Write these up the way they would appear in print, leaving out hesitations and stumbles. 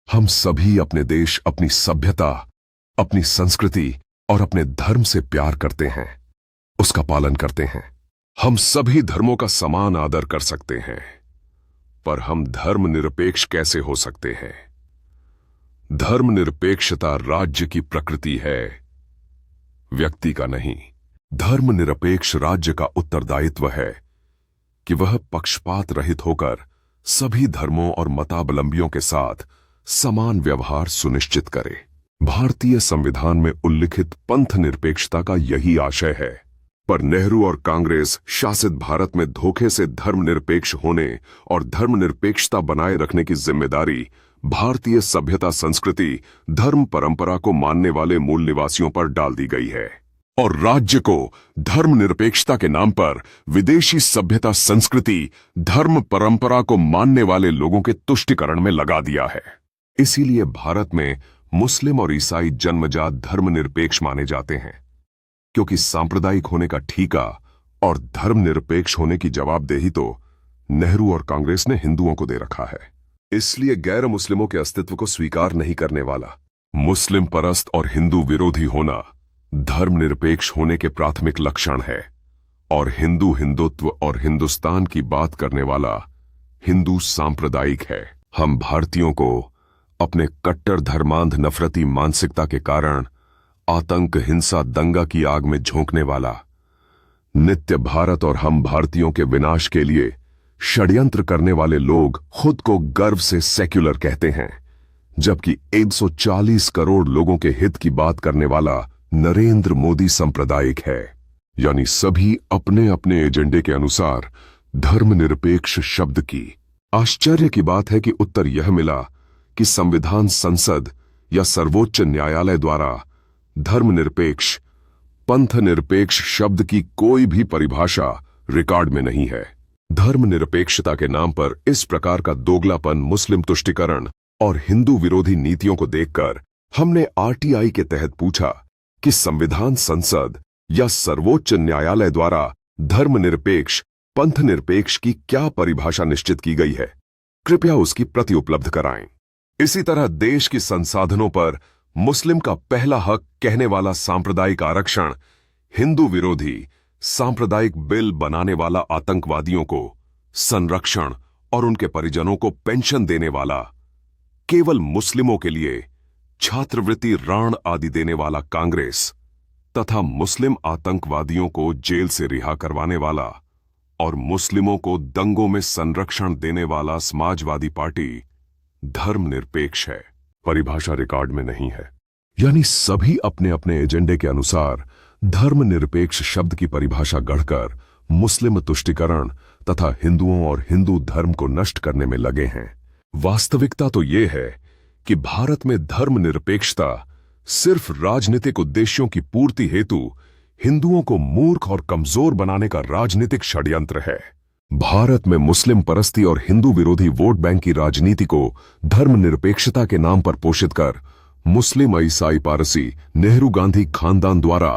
हम सभी अपने देश, अपनी सभ्यता, अपनी संस्कृति और अपने धर्म से प्यार करते हैं, उसका पालन करते हैं। हम सभी धर्मों का समान आदर कर सकते हैं, पर हम धर्मनिरपेक्ष कैसे हो सकते हैं? धर्मनिरपेक्षता राज्य की प्रकृति है, व्यक्ति का नहीं। धर्मनिरपेक्ष राज्य का उत्तरदायित्व है कि वह पक्षपात रहित होकर सभी धर्मों और मतावलंबियों के साथ समान व्यवहार सुनिश्चित करे। भारतीय संविधान में उल्लिखित पंथ निरपेक्षता का यही आशय है, पर नेहरू और कांग्रेस शासित भारत में धोखे से धर्मनिरपेक्ष होने और धर्मनिरपेक्षता बनाए रखने की जिम्मेदारी भारतीय सभ्यता, संस्कृति, धर्म परंपरा को मानने वाले मूल निवासियों पर डाल दी गई है और राज्य को धर्मनिरपेक्षता के नाम पर विदेशी सभ्यता, संस्कृति, धर्म परंपरा को मानने वाले लोगों के तुष्टीकरण में लगा दिया है। इसीलिए भारत में मुस्लिम और ईसाई जन्मजात धर्मनिरपेक्ष माने जाते हैं, क्योंकि सांप्रदायिक होने का ठीका और धर्मनिरपेक्ष होने की जवाबदेही तो नेहरू और कांग्रेस ने हिंदुओं को दे रखा है। इसलिए गैर मुस्लिमों के अस्तित्व को स्वीकार नहीं करने वाला, मुस्लिम परस्त और हिंदू विरोधी होना धर्मनिरपेक्ष होने के प्राथमिक लक्षण है। और हिंदू हिंदुत्व और हिंदुस्तान की बात करने वाला हिंदू सांप्रदायिक है। हम भारतीयों को अपने कट्टर धर्मांध नफरती मानसिकता के कारण आतंक, हिंसा, दंगा की आग में झोंकने वाला, नित्य भारत और हम भारतीयों के विनाश के लिए षड्यंत्र करने वाले लोग खुद को गर्व से सेक्युलर कहते हैं, जबकि 140 करोड़ लोगों के हित की बात करने वाला नरेंद्र मोदी सांप्रदायिक है। यानी सभी अपने अपने एजेंडे के अनुसार धर्मनिरपेक्ष शब्द की। आश्चर्य की बात है कि उत्तर यह मिला कि संविधान, संसद या सर्वोच्च न्यायालय द्वारा धर्मनिरपेक्ष, पंथनिरपेक्ष शब्द की कोई भी परिभाषा रिकॉर्ड में नहीं है। धर्मनिरपेक्षता के नाम पर इस प्रकार का दोगलापन, मुस्लिम तुष्टीकरण और हिंदू विरोधी नीतियों को देखकर हमने आरटीआई के तहत पूछा कि संविधान, संसद या सर्वोच्च न्यायालय द्वारा धर्मनिरपेक्ष, पंथनिरपेक्ष की क्या परिभाषा निश्चित की गई है? कृपया उसकी प्रति उपलब्ध कराएं। इसी तरह देश की संसाधनों पर मुस्लिम का पहला हक कहने वाला सांप्रदायिक आरक्षण, हिंदू विरोधी सांप्रदायिक बिल बनाने वाला आतंकवादियों को संरक्षण और उनके परिजनों को पेंशन देने वाला, केवल मुस्लिमों के लिए छात्रवृत्ति, ऋण आदि देने वाला कांग्रेस तथा मुस्लिम आतंकवादियों को जेल से रिहा करवाने वाला और मुस्लिमों को दंगों में संरक्षण देने वाला समाजवादी पार्टी धर्मनिरपेक्ष है। परिभाषा रिकॉर्ड में नहीं है। यानी सभी अपने अपने एजेंडे के अनुसार धर्मनिरपेक्ष शब्द की परिभाषा गढ़कर मुस्लिम तुष्टीकरण तथा हिंदुओं और हिंदू धर्म को नष्ट करने में लगे हैं। वास्तविकता तो यह है कि भारत में धर्मनिरपेक्षता सिर्फ राजनीतिक उद्देश्यों की पूर्ति हेतु हिंदुओं को मूर्ख और कमजोर बनाने का राजनीतिक षड्यंत्र है। भारत में मुस्लिम परस्ती और हिंदू विरोधी वोट बैंक की राजनीति को धर्मनिरपेक्षता के नाम पर पोषित कर मुस्लिम, ईसाई, पारसी, नेहरू गांधी खानदान द्वारा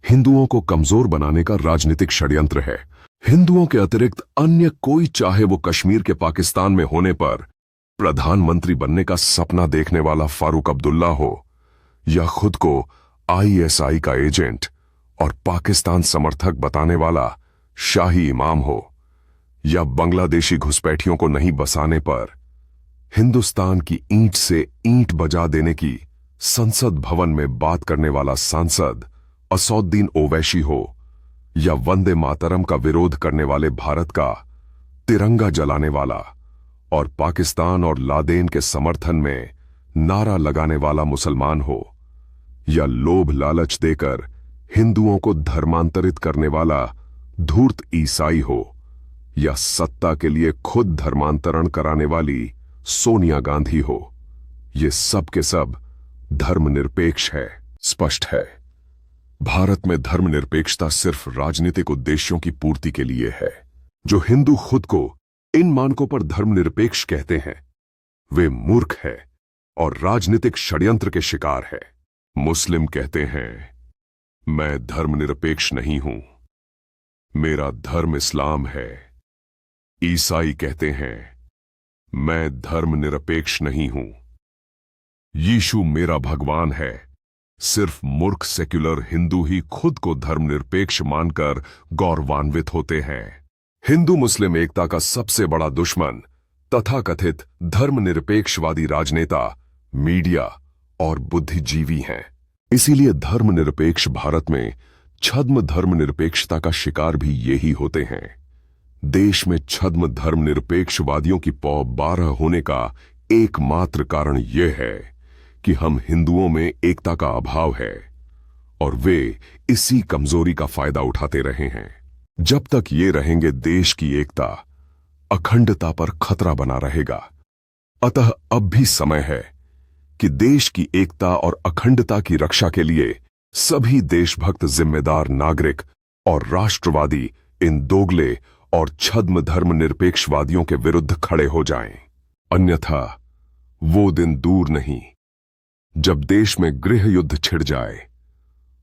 हिंदुओं को कमजोर बनाने का राजनीतिक षड्यंत्र है। हिंदुओं के अतिरिक्त अन्य कोई, चाहे वो कश्मीर के पाकिस्तान में होने पर प्रधानमंत्री बनने का सपना देखने वाला फारूक अब्दुल्ला हो, या खुद को आईएसआई का एजेंट और पाकिस्तान समर्थक बताने वाला शाही इमाम हो, या बांग्लादेशी घुसपैठियों को नहीं बसाने पर हिंदुस्तान की ईंट से ईंट बजा देने की संसद भवन में बात करने वाला सांसद असौद्दीन ओवैसी हो, या वंदे मातरम का विरोध करने वाले भारत का तिरंगा जलाने वाला और पाकिस्तान और लादेन के समर्थन में नारा लगाने वाला मुसलमान हो, या लोभ लालच देकर हिंदुओं को धर्मांतरित करने वाला धूर्त ईसाई हो, या सत्ता के लिए खुद धर्मांतरण कराने वाली सोनिया गांधी हो, ये सब के सब धर्मनिरपेक्ष है। स्पष्ट है, भारत में धर्मनिरपेक्षता सिर्फ राजनीतिक उद्देश्यों की पूर्ति के लिए है। जो हिंदू खुद को इन मानकों पर धर्मनिरपेक्ष कहते हैं, वे मूर्ख है और राजनीतिक षड्यंत्र के शिकार है। मुस्लिम कहते हैं, मैं धर्मनिरपेक्ष नहीं हूं, मेरा धर्म इस्लाम है। ईसाई कहते हैं, मैं धर्मनिरपेक्ष नहीं हूं, यीशु मेरा भगवान है। सिर्फ मूर्ख सेक्युलर हिंदू ही खुद को धर्मनिरपेक्ष मानकर गौरवान्वित होते हैं। हिंदू मुस्लिम एकता का सबसे बड़ा दुश्मन तथाकथित धर्मनिरपेक्षवादी राजनेता, मीडिया और बुद्धिजीवी हैं। इसीलिए धर्मनिरपेक्ष भारत में छद्म धर्मनिरपेक्षता का शिकार भी यही होते हैं। देश में छद्म धर्मनिरपेक्षवादियों की पौ 12 होने का एकमात्र कारण यह है कि हम हिंदुओं में एकता का अभाव है और वे इसी कमजोरी का फायदा उठाते रहे हैं। जब तक ये रहेंगे, देश की एकता, अखंडता पर खतरा बना रहेगा। अतः अब भी समय है कि देश की एकता और अखंडता की रक्षा के लिए सभी देशभक्त, जिम्मेदार नागरिक और राष्ट्रवादी इन दोगले और छद्म धर्मनिरपेक्षवादियों के विरुद्ध खड़े हो जाएं। अन्यथा वो दिन दूर नहीं जब देश में गृह युद्ध छिड़ जाए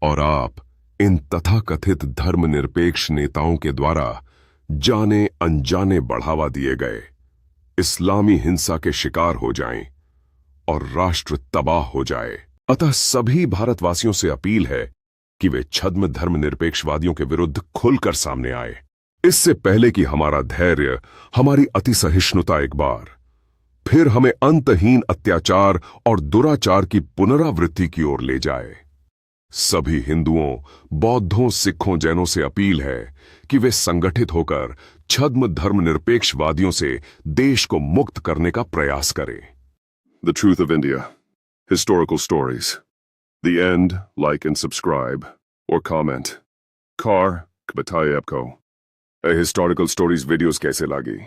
और आप इन तथाकथित धर्मनिरपेक्ष नेताओं के द्वारा जाने अनजाने बढ़ावा दिए गए इस्लामी हिंसा के शिकार हो जाएं और राष्ट्र तबाह हो जाए। अतः सभी भारतवासियों से अपील है कि वे छद्म धर्मनिरपेक्षवादियों के विरुद्ध खुलकर सामने आए, इससे पहले कि हमारा धैर्य, हमारी अतिसहिष्णुता एक बार फिर हमें अंतहीन अत्याचार और दुराचार की पुनरावृत्ति की ओर ले जाए। सभी हिंदुओं, बौद्धों, सिखों, जैनों से अपील है कि वे संगठित होकर छद्म धर्मनिरपेक्षवादियों से देश को मुक्त करने का प्रयास करें। The Truth of India. Historical Stories. The End. Like and subscribe. Or comment. Car बताइए आपको हिस्टोरिकल स्टोरीज वीडियोस कैसे लगी।